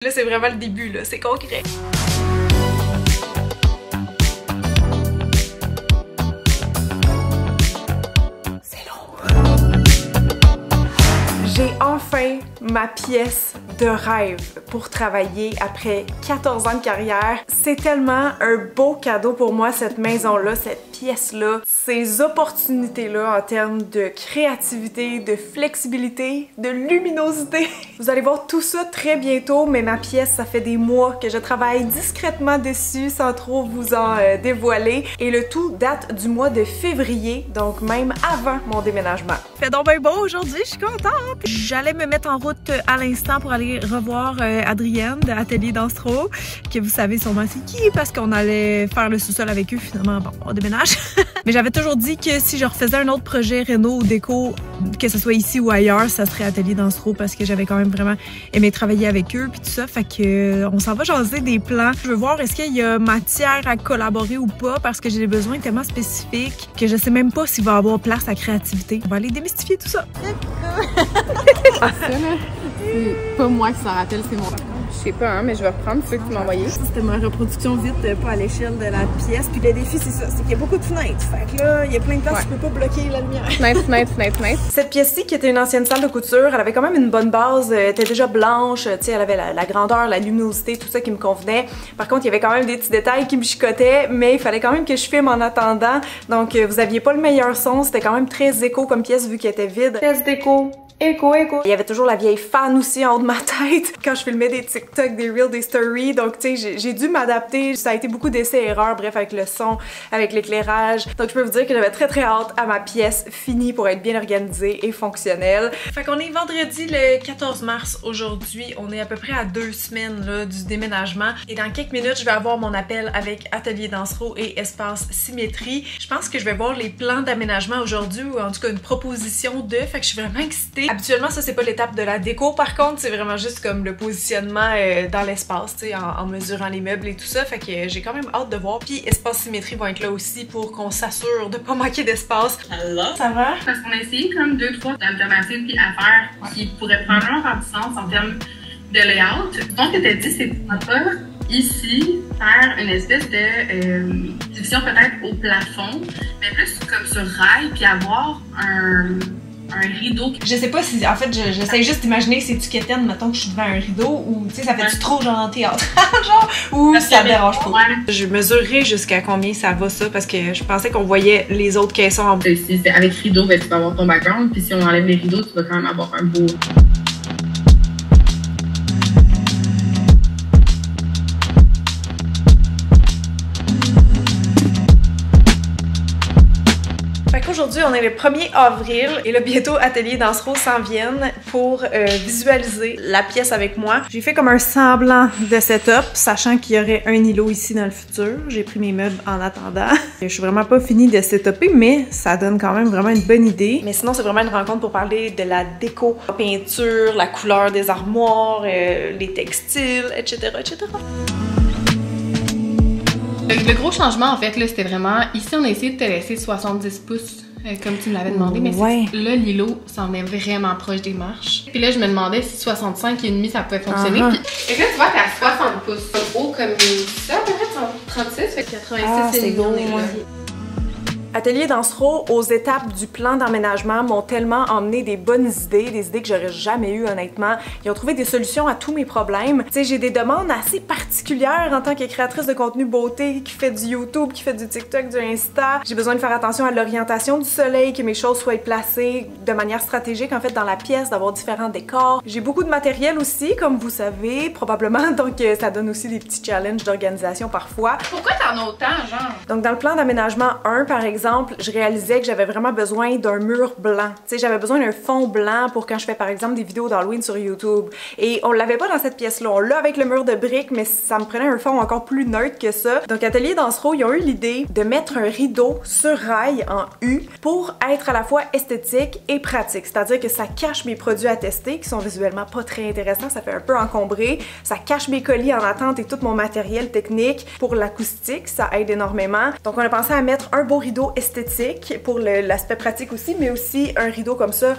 Là, c'est vraiment le début, là, c'est concret. C'est long. J'ai enfin ma pièce de rêve pour travailler après 14 ans de carrière. C'est tellement un beau cadeau pour moi, cette maison-là, cette pièce-là, ces opportunités-là en termes de créativité, de flexibilité, de luminosité. Vous allez voir tout ça très bientôt, mais ma pièce, ça fait des mois que je travaille discrètement dessus sans trop vous en dévoiler. Et le tout date du mois de février, donc même avant mon déménagement. Fait donc bien beau aujourd'hui, je suis contente! J'allais me mettre en route à l'instant pour aller revoir Adrienne de Atelier Dansereau, que vous savez sûrement c'est qui, parce qu'on allait faire le sous-sol avec eux. Finalement, bon, on déménage. Mais j'avais toujours dit que si je refaisais un autre projet réno ou déco, que ce soit ici ou ailleurs, ça serait Atelier Dansereau, parce que j'avais quand même vraiment aimé travailler avec eux puis tout ça. Fait que on s'en va jaser des plans. Je veux voir est-ce qu'il y a matière à collaborer ou pas, parce que j'ai des besoins tellement spécifiques que je sais même pas s'il va y avoir place à créativité. On va aller démystifier tout ça. Ça, là, c'est pas moi qui s'en rappelle, c'est mon patron. Je sais pas, hein, mais je vais reprendre ceux que tu m'as envoyé. Ça, c'était ma reproduction vite, pas à l'échelle de la pièce. Puis le défi, c'est ça, c'est qu'il y a beaucoup de fenêtres. Fait que là, il y a plein de places où tu peux pas bloquer la lumière. Fenêtre. Cette pièce-ci, qui était une ancienne salle de couture, elle avait quand même une bonne base. Elle était déjà blanche, tu sais, elle avait la grandeur, la luminosité, tout ça qui me convenait. Par contre, il y avait quand même des petits détails qui me chicotaient, mais il fallait quand même que je filme en attendant. Donc, vous aviez pas le meilleur son. C'était quand même très éco comme pièce vu qu'elle était vide. Pièce d'éco. Écho. Il y avait toujours la vieille fan aussi en haut de ma tête quand je filmais des TikTok, des Reels, des Stories. Donc, tu sais, j'ai dû m'adapter. Ça a été beaucoup d'essais-erreurs, bref, avec le son, avec l'éclairage. Donc, je peux vous dire que j'avais très hâte à ma pièce finie pour être bien organisée et fonctionnelle. Fait qu'on est vendredi le 14 mars aujourd'hui. On est à peu près à 2 semaines là, du déménagement. Et dans quelques minutes, je vais avoir mon appel avec Atelier Dansereau et Espace Symétrie. Je pense que je vais voir les plans d'aménagement aujourd'hui, ou en tout cas une proposition de. Fait que je suis vraiment excitée. Habituellement, ça, c'est pas l'étape de la déco. Par contre, c'est vraiment juste comme le positionnement dans l'espace, tu sais, en mesurant les meubles et tout ça. Fait que j'ai quand même hâte de voir. Puis Espace Symétrie vont être là aussi pour qu'on s'assure de pas manquer d'espace. Alors, ça va? Parce qu'on a essayé comme 2-3 alternatives puis affaires qui pourraient probablement faire du sens en termes de layout. Donc, que t'as dit, c'est pas ici faire une espèce de division peut-être au plafond, mais plus comme sur rail, puis avoir un rideau. Je sais pas si, en fait, j'essaie juste d'imaginer si tu quétaines, mettons que je suis devant un rideau, ou tu sais, ça fait-tu trop genre en théâtre, genre, ou ça me dérange pas. Je mesurerai jusqu'à combien ça va ça, parce que je pensais qu'on voyait les autres caissons en bas. Si c'est avec rideau, ben, tu vas avoir ton background, puis si on enlève les rideaux, tu vas quand même avoir un beau... Aujourd'hui, on est le 1er avril et là, bientôt, Atelier Dansereau s'en viennent pour visualiser la pièce avec moi. J'ai fait comme un semblant de setup, sachant qu'il y aurait un îlot ici dans le futur. J'ai pris mes meubles en attendant. Je suis vraiment pas finie de setuper, mais ça donne quand même vraiment une bonne idée. Mais sinon, c'est vraiment une rencontre pour parler de la déco, la peinture, la couleur des armoires, les textiles, etc., etc. Le gros changement, en fait, là, c'était vraiment... Ici, on a essayé de te laisser 70 pouces, comme tu me l'avais demandé, mais là, l'îlot s'en est vraiment proche des marches. Puis là, je me demandais si 65,5, ça pouvait fonctionner. Puis là, tu vois, t'es à 60 pouces. Haut comme ça, à peu près 36, fait que 86 et demi, on est là. Atelier Dansereau, aux étapes du plan d'emménagement, m'ont tellement emmené des bonnes idées, des idées que j'aurais jamais eues honnêtement. Ils ont trouvé des solutions à tous mes problèmes. Tu sais, j'ai des demandes assez particulières en tant que créatrice de contenu beauté, qui fait du YouTube, qui fait du TikTok, du Insta. J'ai besoin de faire attention à l'orientation du soleil, que mes choses soient placées de manière stratégique en fait dans la pièce, d'avoir différents décors. J'ai beaucoup de matériel aussi, comme vous savez, probablement, donc ça donne aussi des petits challenges d'organisation parfois. Pourquoi t'en as autant, genre? Donc dans le plan d'aménagement 1, par exemple, je réalisais que j'avais vraiment besoin d'un mur blanc. Tu sais, j'avais besoin d'un fond blanc pour quand je fais par exemple des vidéos d'Halloween sur YouTube. Et on l'avait pas dans cette pièce-là. On l'a avec le mur de briques, mais ça me prenait un fond encore plus neutre que ça. Donc Atelier Dansereau, ils ont eu l'idée de mettre un rideau sur rail en U pour être à la fois esthétique et pratique. C'est-à-dire que ça cache mes produits à tester qui sont visuellement pas très intéressants. Ça fait un peu encombré. Ça cache mes colis en attente et tout mon matériel technique. Pour l'acoustique, ça aide énormément. Donc on a pensé à mettre un beau rideau rideau esthétique pour l'aspect pratique aussi, mais aussi un rideau comme ça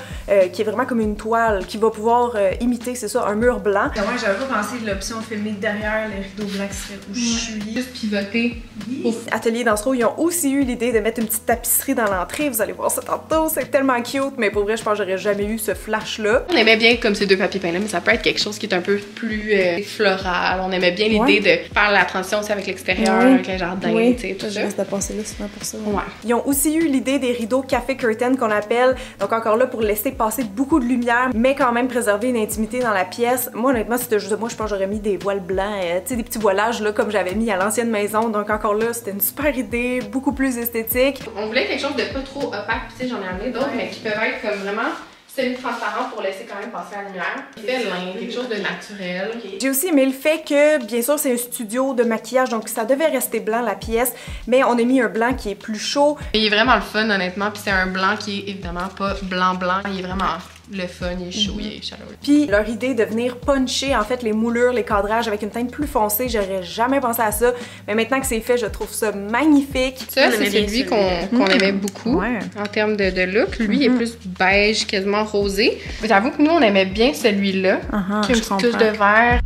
qui est vraiment comme une toile qui va pouvoir imiter, c'est ça, un mur blanc. Ouais, j'avais pas pensé de l'option filmée derrière les rideaux blancs qui seraient où je suis. Juste pivoter. Oui. Atelier Dansereau, ils ont aussi eu l'idée de mettre une petite tapisserie dans l'entrée. Vous allez voir ça tantôt, c'est tellement cute, mais pour vrai, je pense que j'aurais jamais eu ce flash-là. On aimait bien comme ces deux papiers peints-là, mais ça peut être quelque chose qui est un peu plus floral. On aimait bien l'idée de faire la transition aussi avec l'extérieur, avec le jardin, tu sais, tout ça. Je reste à penser là souvent pour ça. Ouais. Ils ont aussi eu l'idée des rideaux café curtain qu'on appelle, donc encore là pour laisser passer beaucoup de lumière, mais quand même préserver une intimité dans la pièce. Moi honnêtement, c'était juste moi, je pense que j'aurais mis des voiles blancs, tu sais, des petits voilages là comme j'avais mis à l'ancienne maison. Donc encore là, c'était une super idée, beaucoup plus esthétique. On voulait quelque chose de pas trop opaque, tu sais, j'en ai amené d'autres, mais qui peuvent être comme vraiment semi-transparent pour laisser quand même passer la lumière. Félin, quelque chose de naturel. J'ai aussi aimé le fait que, bien sûr, c'est un studio de maquillage, donc ça devait rester blanc la pièce, mais on a mis un blanc qui est plus chaud. Il est vraiment le fun, honnêtement, puis c'est un blanc qui est évidemment pas blanc-blanc, il est vraiment le fun, il est chaud, il est chaleureux. Puis leur idée de venir puncher en fait les moulures, les cadrages avec une teinte plus foncée, j'aurais jamais pensé à ça, mais maintenant que c'est fait, je trouve ça magnifique. Ça, c'est celui qu'on aimait beaucoup en termes de look. Lui, il est plus beige, quasiment rosé. J'avoue que nous, on aimait bien celui-là, qui a une petite touche de vert.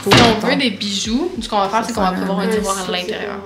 Si on veut des bijoux, ce qu'on va faire, c'est qu'on va prévoir un tiroir à l'intérieur.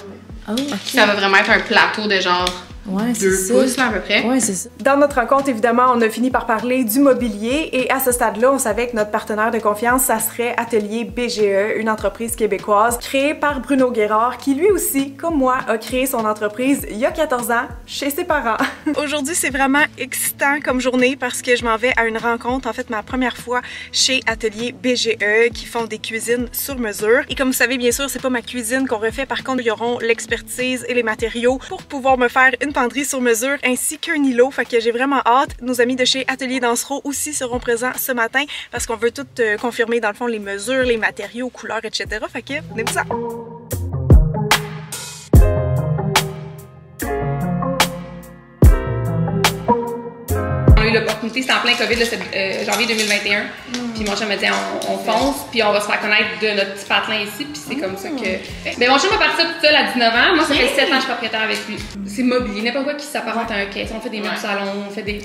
Ça va vraiment être un plateau de genre 2 pouces là, à peu près. Ouais, c'est ça. Dans notre rencontre, évidemment, on a fini par parler du mobilier et à ce stade-là, on savait que notre partenaire de confiance, ça serait Atelier BGE, une entreprise québécoise créée par Bruno Guérard, qui lui aussi, comme moi, a créé son entreprise il y a 14 ans chez ses parents. Aujourd'hui, c'est vraiment excitant comme journée parce que je m'en vais à une rencontre, en fait, ma première fois chez Atelier BGE, qui font des cuisines sur mesure. Et comme vous savez, bien sûr, c'est pas ma cuisine qu'on refait, par contre, ils auront l'expertise et les matériaux pour pouvoir me faire une penderie sur mesure ainsi qu'un îlot. Fait que j'ai vraiment hâte. Nos amis de chez Atelier Dansereau aussi seront présents ce matin parce qu'on veut tout confirmer dans le fond les mesures, les matériaux, couleurs, etc. Fait que venez-vous ça! On a eu l'opportunité, c'était en plein COVID, c'était janvier 2021. Puis mon chum m'a dit on fonce, puis on va se faire connaître de notre petit patelin ici, puis c'est comme ça que. Mais mon chum a parti ça tout seul à 19 ans. Moi, ça fait 7 ans que je suis propriétaire avec lui. C'est mobilier, n'importe quoi qui s'apparente à un caisse. On fait des murs de salon, on fait des.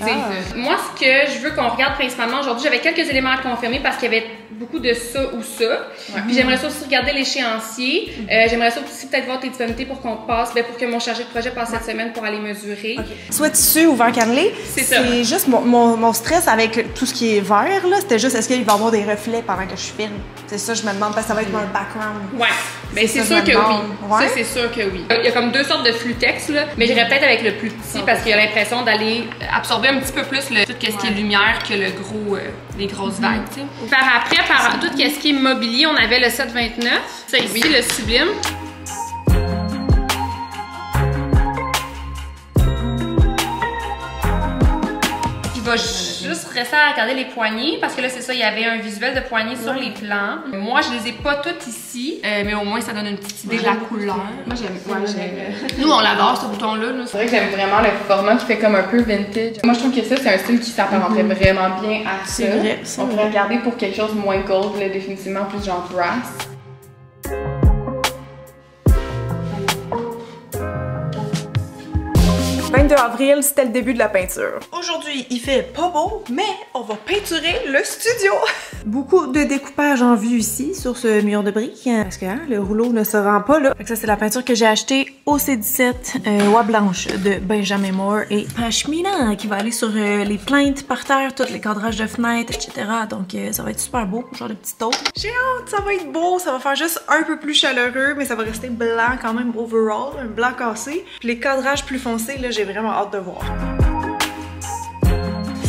Moi, ce que je veux qu'on regarde principalement aujourd'hui, j'avais quelques éléments à confirmer parce qu'il y avait beaucoup de ça ou ça. Puis j'aimerais ça aussi regarder l'échéancier. J'aimerais ça aussi peut-être voir tes disponibilités pour qu'on passe, pour que mon chargé de projet passe cette semaine pour aller mesurer. Soit tissu ou verre cannelé. C'est ça. C'est juste mon stress avec tout ce qui est vert, là. C'était juste, est-ce qu'il va y avoir des reflets pendant que je filme? C'est ça, je me demande, parce que ça va être mon background. Ouais. Ben c'est sûr que oui. Ça, c'est sûr que oui. Il y a comme 2 sortes de flux texte, là. Mais j'irais peut-être avec le plus petit parce qu'il a l'impression d'aller absorber un petit peu plus tout ce qui est lumière que le gros, les grosses vagues, tu sais. Par après, par tout ce qui est mobilier, on avait le 729. Ça ici, le Sublime. Je vais juste rester à regarder les poignées parce que là, c'est ça, il y avait un visuel de poignées sur les plans. Moi, je les ai pas toutes ici, mais au moins, ça donne une petite idée de la couleur. Moi, j'aime. Nous, on l'adore, ce bouton-là. C'est vrai que j'aime vraiment le format qui fait comme un peu vintage. Moi, je trouve que ça, c'est un style qui s'apparenterait vraiment bien à ça. C'est vrai. On pourrait regarder pour quelque chose moins gold, là, définitivement plus genre brass. 22 avril, c'était le début de la peinture. Aujourd'hui, il fait pas beau, mais on va peinturer le studio. Beaucoup de découpage en vue ici, sur ce mur de briques, parce que le rouleau ne se rend pas là. Ça, c'est la peinture que j'ai achetée au C17, oie blanche de Benjamin Moore et Pashmina, qui va aller sur les plaintes par terre, tous les cadrages de fenêtres, etc. Donc, ça va être super beau, genre de petite taupe. J'ai hâte, ça va être beau, ça va faire juste un peu plus chaleureux, mais ça va rester blanc quand même overall, un blanc cassé. Puis les cadrages plus foncés, là, j'ai vraiment hâte de voir.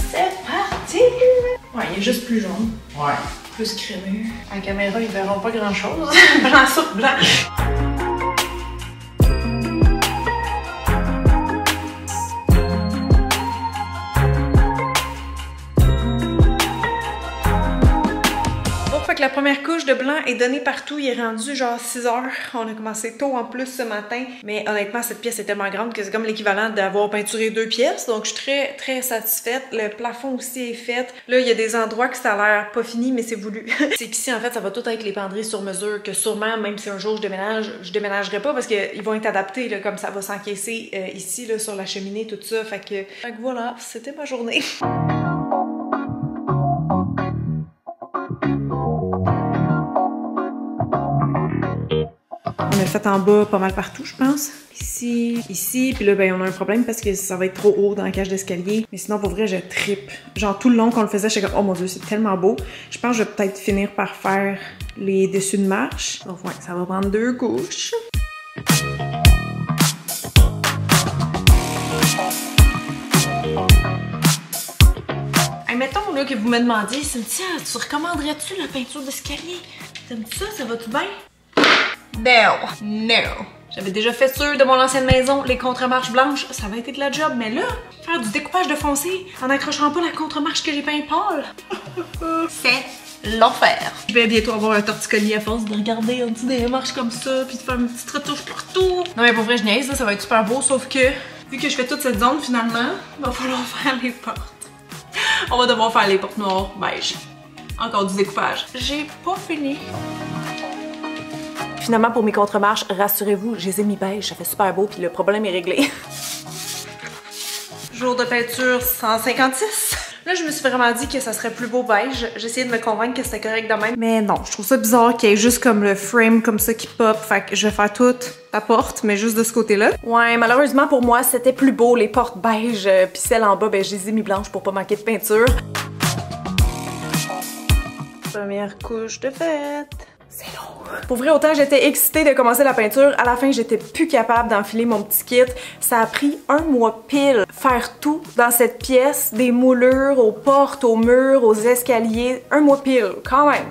C'est parti! Ouais, il est juste plus jaune. Ouais. Plus crémeux. À la caméra, ils verront pas grand chose. Blanc sur blanc. fait que la première couche de blanc est donnée partout. Il est rendu genre 6 h. On a commencé tôt en plus ce matin. Mais honnêtement, cette pièce est tellement grande que c'est comme l'équivalent d'avoir peinturé 2 pièces. Donc je suis très satisfaite. Le plafond aussi est fait. Là, il y a des endroits que ça a l'air pas fini, mais c'est voulu. C'est qu'ici, en fait, ça va tout être les penderies sur mesure. Que sûrement, même si un jour je déménagerai pas parce qu'ils vont être adaptés, là, comme ça va s'encaisser ici, là, sur la cheminée, tout ça. Fait que voilà, c'était ma journée. On a fait en bas pas mal partout, je pense. Ici, puis là, ben, on a un problème parce que ça va être trop haut dans la cage d'escalier. Mais sinon, pour vrai, je trippe. Genre, tout le long qu'on le faisait, j'étais comme, oh mon Dieu, c'est tellement beau. Je pense que je vais peut-être finir par faire les dessus de marche. Donc, ouais, ça va prendre 2 couches. Hey, mettons là, que vous me demandiez, Cynthia, tu recommanderais-tu la peinture d'escalier? T'aimes-tu ça? Ça va-tu bien? Non. J'avais déjà fait sûr de mon ancienne maison, les contre-marches blanches, ça va être de la job, mais là, faire du découpage de foncé en accrochant pas la contre-marche que j'ai peint pâle, c'est l'enfer. Je vais bientôt avoir un torticolis à force de regarder en dessous des marches comme ça, puis de faire une petite retouche partout. Non mais pour vrai, je niaise, ça va être super beau, sauf que, vu que je fais toute cette zone finalement, il va falloir faire les portes. On va devoir faire les portes noires beige. Encore du découpage. J'ai pas fini. Finalement, pour mes contre-marches, rassurez-vous, je les ai mis beige, ça fait super beau, puis le problème est réglé. Jour de peinture 156. Là, je me suis vraiment dit que ça serait plus beau beige. J'ai essayé de me convaincre que c'était correct de même. Mais non, je trouve ça bizarre qu'il y ait juste comme le frame comme ça qui pop. Fait que je vais faire toute la porte, mais juste de ce côté-là. Ouais, malheureusement pour moi, c'était plus beau, les portes beige. Puis celles en bas, ben je les ai mis blanches pour pas manquer de peinture. Première couche de fête. C'est long. Pour vrai, autant j'étais excitée de commencer la peinture, à la fin j'étais plus capable d'enfiler mon petit kit. Ça a pris 1 mois pile. Faire tout dans cette pièce, des moulures, aux portes, aux murs, aux escaliers. 1 mois pile, quand même.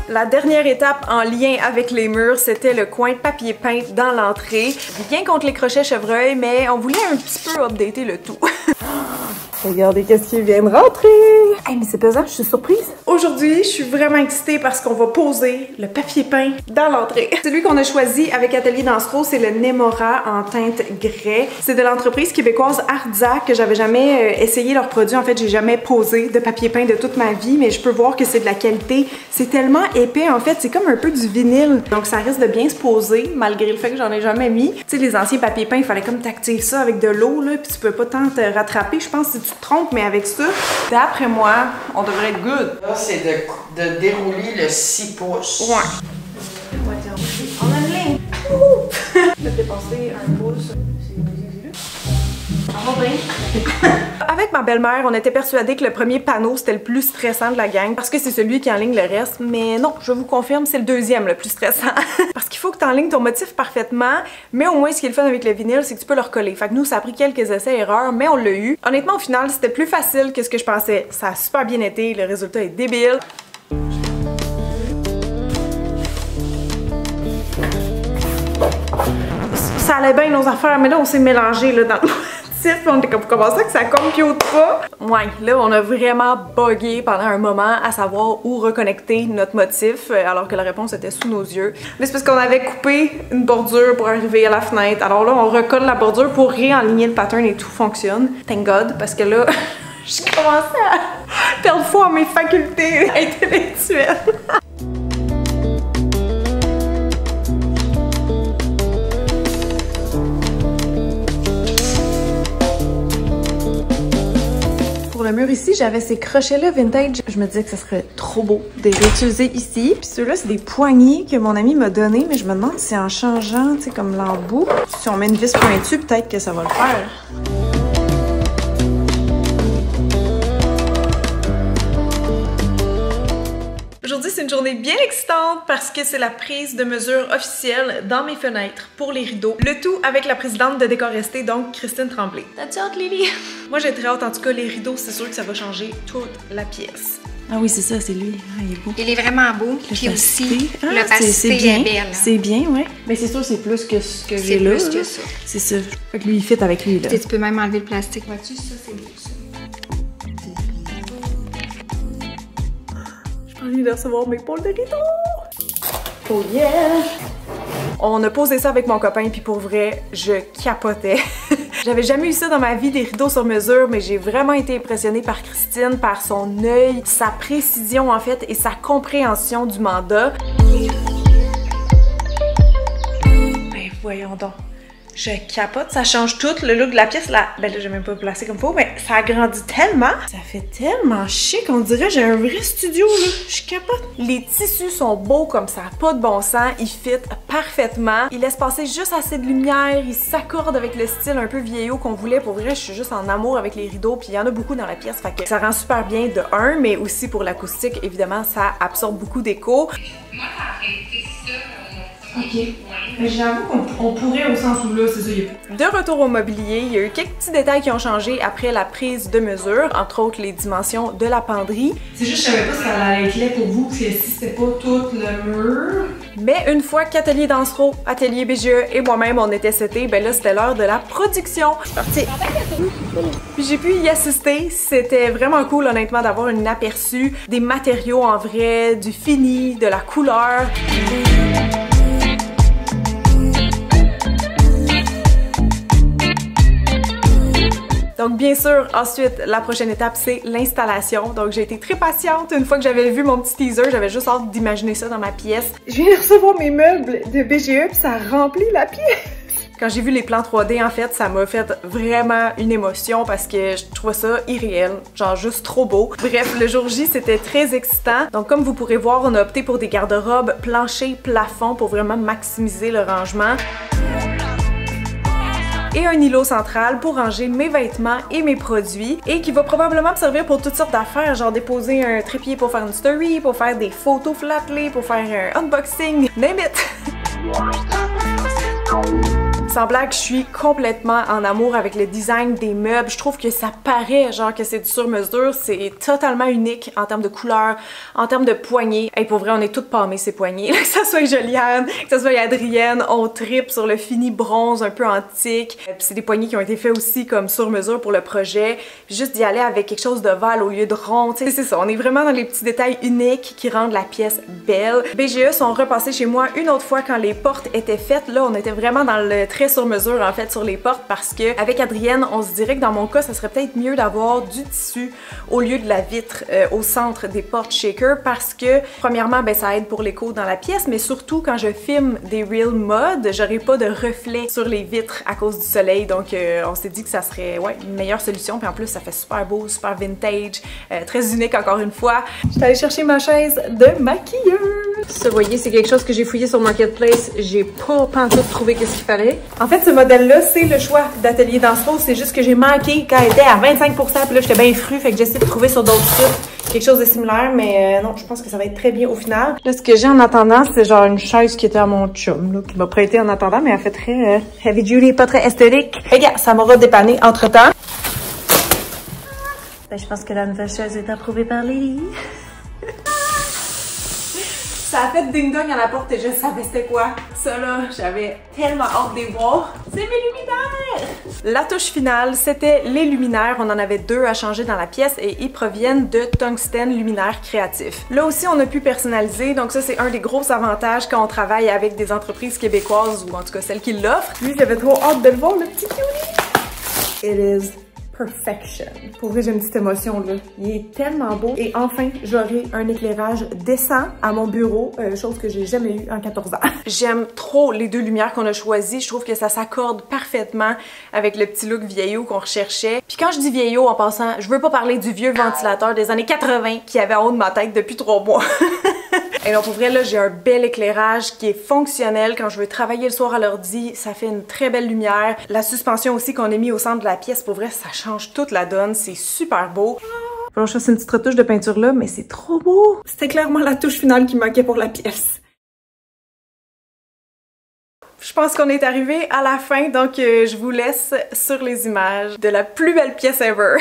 La dernière étape en lien avec les murs, c'était le coin papier peint dans l'entrée. Rien contre les crochets chevreuil, mais on voulait un petit peu updater le tout. Regardez qu'est-ce qui vient de rentrer! Hey, mais c'est pesant, je suis surprise! Aujourd'hui, je suis vraiment excitée parce qu'on va poser le papier peint dans l'entrée. Celui qu'on a choisi avec Atelier Dansero, c'est le Nemora en teinte grès. C'est de l'entreprise québécoise Artza que j'avais jamais essayé leur produit. En fait, j'ai jamais posé de papier peint de toute ma vie, mais je peux voir que c'est de la qualité. C'est tellement épais, en fait, c'est comme un peu du vinyle. Donc ça risque de bien se poser, malgré le fait que j'en ai jamais mis. Tu sais, les anciens papiers peints, il fallait comme t'activer ça avec de l'eau, là, puis tu peux pas tant te rattraper. Je pense que si tu te trompes, mais avec ça, d'après moi, on devrait être good. Là, c'est de dérouler le 6 pouces. Ouais. On a une ligne. Je vais dépasser 1 pouce. Avec ma belle-mère, on était persuadés que le premier panneau c'était le plus stressant de la gang parce que c'est celui qui enligne le reste, mais non, je vous confirme, c'est le deuxième le plus stressant. Parce qu'il faut que tu enlignes ton motif parfaitement, mais au moins ce qui est le fun avec le vinyle, c'est que tu peux le recoller. Fait que nous, ça a pris quelques essais-erreurs, mais on l'a eu. Honnêtement, au final, c'était plus facile que ce que je pensais. Ça a super bien été, le résultat est débile. Ça allait bien nos affaires, mais là, on s'est mélangé là, dans le motif. On était comme, comment ça que ça compute pas? Ouais, là, on a vraiment bugué pendant un moment à savoir où reconnecter notre motif, alors que la réponse était sous nos yeux. Mais c'est parce qu'on avait coupé une bordure pour arriver à la fenêtre. Alors là, on recolle la bordure pour réaligner le pattern et tout fonctionne. Thank God, parce que là, je commençais à perdre foi en mes facultés intellectuelles. Le mur ici, j'avais ces crochets-là vintage. Je me disais que ce serait trop beau de les réutiliser ici. Puis ceux-là, c'est des poignées que mon ami m'a donné, mais je me demande si en changeant, tu sais, comme l'embout, si on met une vis pointue, peut-être que ça va le faire. Aujourd'hui, c'est une journée bien excitante parce que c'est la prise de mesure officielle dans mes fenêtres pour les rideaux. Le tout avec la présidente de Décor Resté, donc Christine Tremblay. T'as-tu hâte, Lily? Moi, j'ai très hâte. En tout cas, les rideaux, c'est sûr que ça va changer toute la pièce. Ah oui, c'est ça, c'est lui. Ah, il est beau. Il est vraiment beau. Puis aussi, l'opacité c'est bien, est belle. C'est bien, ouais. Mais c'est sûr, c'est plus que ce que j'ai là. C'est plus que ça. C'est ça. Fait que lui, il fit avec lui, là. Tu peux même enlever le plastique. Vois-tu, ça, c'est beau, ça. Je peux de recevoir mes pôles de rideau. Oh yeah! On a posé ça avec mon copain, puis pour vrai, je capotais. J'avais jamais eu ça dans ma vie, des rideaux sur mesure, mais j'ai vraiment été impressionnée par Christine, par son œil, sa précision en fait, et sa compréhension du mandat. Ben voyons donc. Je capote, ça change tout le look de la pièce. Là, ben là, j'ai même pas placé comme faut, mais ça agrandit tellement. Ça fait tellement chic, on dirait j'ai un vrai studio, là. Je capote. Les tissus sont beaux comme ça, pas de bon sens. Ils fit parfaitement. Ils laissent passer juste assez de lumière. Ils s'accordent avec le style un peu vieillot qu'on voulait. Pour vrai, je suis juste en amour avec les rideaux. Puis il y en a beaucoup dans la pièce, fait que ça rend super bien de un, mais aussi pour l'acoustique, évidemment, ça absorbe beaucoup d'écho. Moi, ça aurait été ça. Ok. Mais j'avoue qu'on pourrait au sens où là, c'est ça, il y a... De retour au mobilier, il y a eu quelques petits détails qui ont changé après la prise de mesure, entre autres les dimensions de la penderie. C'est juste, je savais pas si ça allait être laid pour vous, parce que si c'était pas tout le mur... Mais une fois qu'Atelier Dansereau, Atelier BGE et moi-même on était setés, ben là c'était l'heure de la production. C'est parti! Puis j'ai pu y assister, c'était vraiment cool honnêtement d'avoir un aperçu des matériaux en vrai, du fini, de la couleur. Donc bien sûr, ensuite, la prochaine étape, c'est l'installation. Donc j'ai été très patiente. Une fois que j'avais vu mon petit teaser, j'avais juste hâte d'imaginer ça dans ma pièce. Je viens de recevoir mes meubles de BGE, puis ça remplit la pièce. Quand j'ai vu les plans 3D, en fait, ça m'a fait vraiment une émotion parce que je trouvais ça irréel, genre juste trop beau. Bref, le jour J, c'était très excitant. Donc comme vous pourrez voir, on a opté pour des garde-robes plancher, plafond pour vraiment maximiser le rangement. Et un îlot central pour ranger mes vêtements et mes produits et qui va probablement me servir pour toutes sortes d'affaires, genre déposer un trépied pour faire une story, pour faire des photos flatlées, pour faire un unboxing, name it! Sans blague, je suis complètement en amour avec le design des meubles. Je trouve que ça paraît genre que c'est du sur-mesure. C'est totalement unique en termes de couleur, en termes de poignées. Et pour vrai, on est toutes pâmées ces poignées. Que ça soit Joliane, que ça soit Adrienne, on tripe sur le fini bronze un peu antique. Puis c'est des poignées qui ont été faites aussi comme sur-mesure pour le projet. Puis juste d'y aller avec quelque chose d'ovale au lieu de rond. C'est ça, on est vraiment dans les petits détails uniques qui rendent la pièce belle. BGE sont repassés chez moi une autre fois quand les portes étaient faites. Là, on était vraiment dans le très sur mesure en fait sur les portes parce que avec Adrienne, on se dirait que dans mon cas, ça serait peut-être mieux d'avoir du tissu au lieu de la vitre au centre des portes shaker parce que premièrement, ben ça aide pour l'écho dans la pièce, mais surtout quand je filme des reels mode, j'aurais pas de reflet sur les vitres à cause du soleil. Donc on s'est dit que ça serait une meilleure solution. Puis en plus, ça fait super beau, super vintage, très unique encore une fois. Je suis allée chercher ma chaise de maquilleuse. Ça, vous voyez, c'est quelque chose que j'ai fouillé sur Marketplace. J'ai pas pantoute trouvé qu'est-ce qu'il fallait. En fait, ce modèle-là, c'est le choix d'Atelier Dansereau. C'est juste que j'ai manqué quand elle était à 25%. Puis là, j'étais bien fru. Fait que j'essaie de trouver sur d'autres sites quelque chose de similaire. Mais non, je pense que ça va être très bien au final. Là, ce que j'ai en attendant, c'est genre une chaise qui était à mon chum, là, qui m'a prêté en attendant. Mais elle fait très heavy duty, pas très esthétique. Regarde, ça m'aura dépanné entre-temps. Ben, je pense que la nouvelle chaise est approuvée par Lily. Ça a fait ding-dong à la porte et je savais c'était quoi. Ça là, j'avais tellement hâte de les voir. C'est mes luminaires! La touche finale, c'était les luminaires. On en avait deux à changer dans la pièce et ils proviennent de Tungsten Luminaire Créatif. Là aussi, on a pu personnaliser. Donc ça, c'est un des gros avantages quand on travaille avec des entreprises québécoises ou en tout cas celles qui l'offrent. Lui, j'avais trop hâte de le voir, le petit cutie. It is perfection. Pour vrai, j'ai une petite émotion là. Il est tellement beau. Et enfin, j'aurai un éclairage décent à mon bureau, chose que j'ai jamais eu en 14 ans. J'aime trop les deux lumières qu'on a choisies. Je trouve que ça s'accorde parfaitement avec le petit look vieillot qu'on recherchait. Puis quand je dis vieillot, en passant, je veux pas parler du vieux ventilateur des années 80 qui avait en haut de ma tête depuis 3 mois. Et donc pour vrai, là, j'ai un bel éclairage qui est fonctionnel. Quand je veux travailler le soir à l'ordi, ça fait une très belle lumière. La suspension aussi qu'on a mis au centre de la pièce, pour vrai, ça change toute la donne. C'est super beau. Alors, je fasse une petite retouche de peinture là, mais c'est trop beau. C'était clairement la touche finale qui manquait pour la pièce. Je pense qu'on est arrivé à la fin, donc je vous laisse sur les images de la plus belle pièce ever.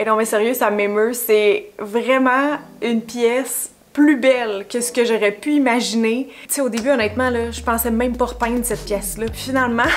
non mais sérieux, ça m'émeut, c'est vraiment une pièce plus belle que ce que j'aurais pu imaginer. Tu sais, au début, honnêtement, là, je pensais même pas repeindre cette pièce-là. Puis finalement,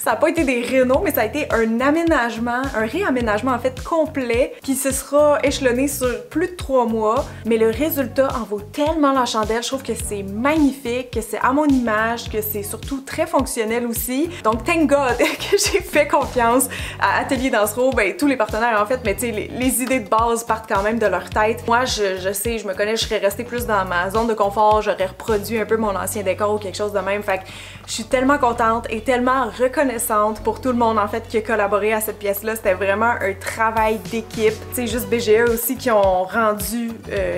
ça a pas été des rénaux, mais ça a été un aménagement, un réaménagement en fait complet qui se sera échelonné sur plus de 3 mois. Mais le résultat en vaut tellement la chandelle. Je trouve que c'est magnifique, que c'est à mon image, que c'est surtout très fonctionnel aussi. Donc, thank God que j'ai fait confiance à Atelier Dansereau. Ben, tous les partenaires en fait, mais tu sais, les idées de base partent quand même de leur tête. Moi, je sais, je me connais, je serais restée plus dans ma zone de confort, j'aurais reproduit un peu mon ancien décor ou quelque chose de même. Fait que je suis tellement contente et tellement reconnaissante pour tout le monde en fait qui a collaboré à cette pièce-là. C'était vraiment un travail d'équipe. Tu sais, juste BGE aussi qui ont rendu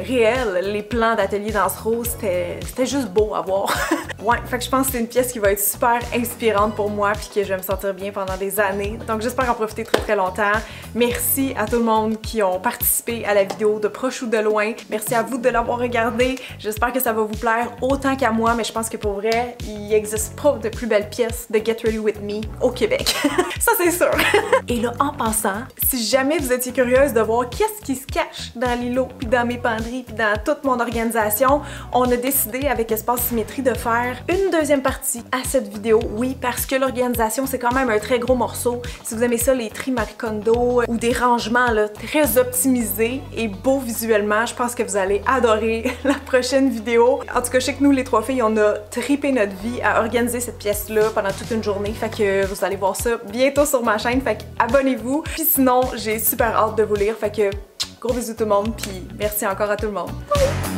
réel les plans d'Atelier Dansereau. C'était juste beau à voir. Ouais, fait que je pense que c'est une pièce qui va être super inspirante pour moi puis que je vais me sentir bien pendant des années. Donc j'espère en profiter très très longtemps. Merci à tout le monde qui ont participé à la vidéo de proche ou de loin. Merci à vous de l'avoir regardé. J'espère que ça va vous plaire autant qu'à moi, mais je pense que pour vrai, il n'existe pas de plus belle pièce de Get Ready With Me au Québec. Ça c'est sûr. Et là, en passant, si jamais vous étiez curieuse de voir qu'est-ce qui se cache dans l'îlot, puis dans mes penderies, puis dans toute mon organisation, on a décidé avec Espace Symétrie de faire une deuxième partie à cette vidéo. Oui, parce que l'organisation, c'est quand même un très gros morceau. Si vous aimez ça, les tri Marie Kondo ou des rangements là, très optimisés et beaux visuellement, je pense que vous allez adorer la prochaine vidéo. En tout cas, je sais que nous, les 3 filles, on a trippé notre vie à organiser cette pièce-là pendant toute une journée. Fait que vous allez voir ça bientôt sur ma chaîne. Fait que abonnez-vous. Puis sinon, j'ai super hâte de vous lire. Fait que gros bisous tout le monde. Puis merci encore à tout le monde. Bye!